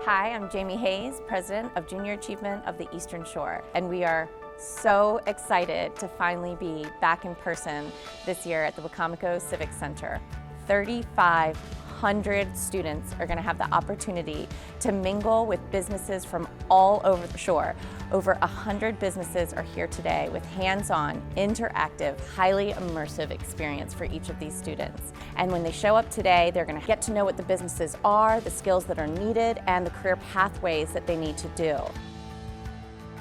Hi, I'm Jamie Hayes, President of Junior Achievement of the Eastern Shore, and we are so excited to finally be back in person this year at the Wicomico Civic Center. 3,500 students are going to have the opportunity to mingle with businesses from all over the shore. Over 100 businesses are here today with hands-on, interactive, highly immersive experience for each of these students. And when they show up today, they're going to get to know what the businesses are, the skills that are needed, and the career pathways that they need to do.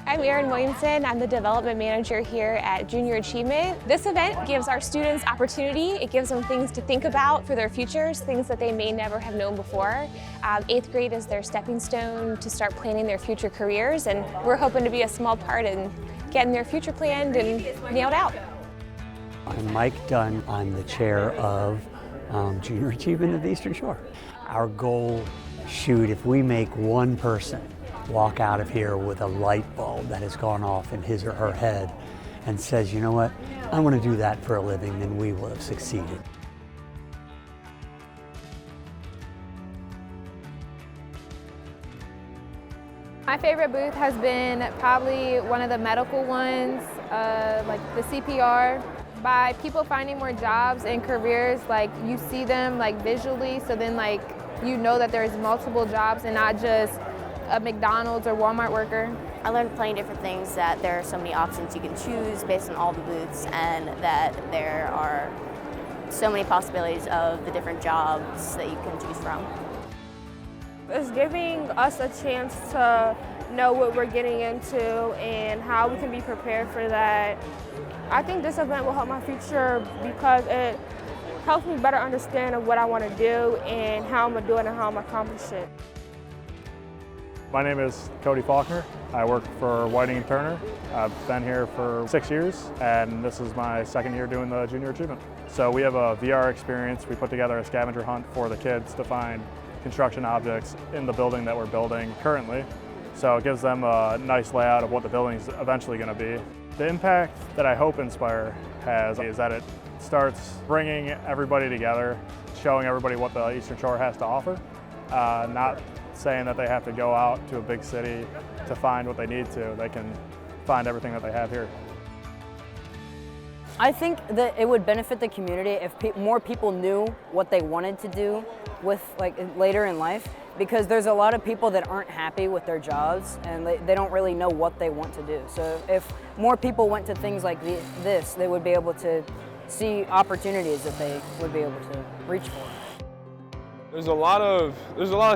I'm Erin Williamson. I'm the development manager here at Junior Achievement. This event gives our students opportunity. It gives them things to think about for their futures, things that they may never have known before. 8th grade is their stepping stone to start planning their future careers, and we're hoping to be a small part in getting their future planned and nailed out. I'm Mike Dunn. I'm the chair of Junior Achievement of the Eastern Shore. Our goal, if we make one person walk out of here with a light bulb that has gone off in his or her head and says, you know what, I want to do that for a living, then we will have succeeded. My favorite booth has been probably one of the medical ones, like the CPR. By people finding more jobs and careers, like you see them like visually, so then like you know that there's multiple jobs and not just a McDonald's or Walmart worker. I learned plenty different things, that there are so many options you can choose based on all the booths, and that there are so many possibilities of the different jobs that you can choose from. It's giving us a chance to know what we're getting into and how we can be prepared for that. I think this event will help my future because it helps me better understand what I want to do and how I'm going to do it and how I'm going to accomplish it. My name is Cody Faulkner. I work for Whiting & Turner. I've been here for 6 years, and this is my second year doing the Junior Achievement. So we have a VR experience. We put together a scavenger hunt for the kids to find construction objects in the building that we're building currently. So it gives them a nice layout of what the building's eventually going to be. The impact that I hope Inspire has is that it starts bringing everybody together, showing everybody what the Eastern Shore has to offer, not saying that they have to go out to a big city to find what they need to. They can find everything that they have here. I think that it would benefit the community if more people knew what they wanted to do with later in life, because there's a lot of people that aren't happy with their jobs and they don't really know what they want to do. So if more people went to things like this, they would be able to see opportunities that they would be able to reach for. There's a lot of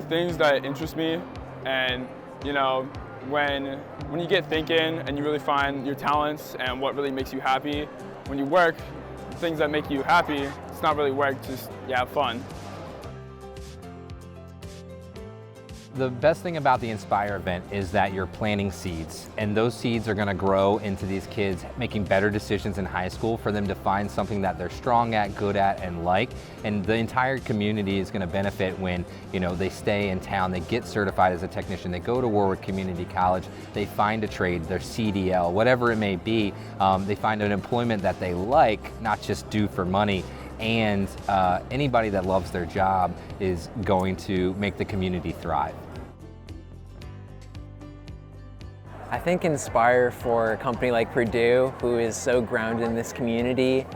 things that interest me, and you know, when you get thinking and you really find your talents and what really makes you happy, when you work, things that make you happy, it's not really work, just have fun. The best thing about the Inspire event is that you're planting seeds, and those seeds are going to grow into these kids making better decisions in high school for them to find something that they're strong at, good at, and like. And the entire community is going to benefit when, you know, they stay in town, they get certified as a technician, they go to Warwick Community College, they find a trade, their CDL, whatever it may be, they find an employment that they like, not just do for money. And anybody that loves their job is going to make the community thrive. I think Inspire for a company like Purdue, who is so grounded in this community,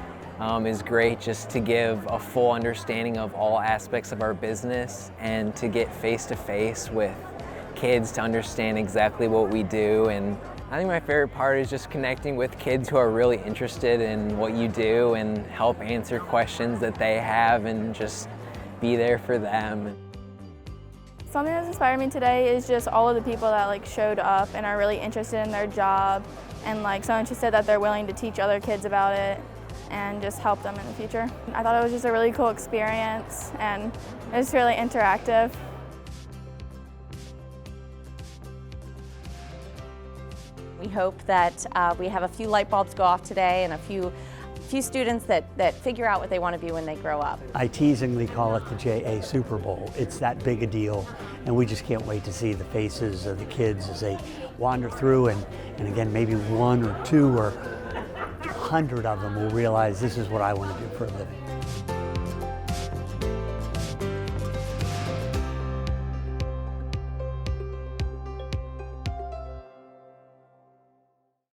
is great just to give a full understanding of all aspects of our business and to get face-to-face with kids to understand exactly what we do. And I think my favorite part is just connecting with kids who are really interested in what you do and help answer questions that they have and just be there for them. Something that's inspired me today is just all of the people that showed up and are really interested in their job, and so interested that they're willing to teach other kids about it and just help them in the future. I thought it was just a really cool experience, and it was really interactive. We hope that we have a few light bulbs go off today and a few students that figure out what they want to be when they grow up. I teasingly call it the JA Super Bowl. It's that big a deal, and we just can't wait to see the faces of the kids as they wander through, and again, maybe 1 or 2 or 100 of them will realize this is what I want to do for a living.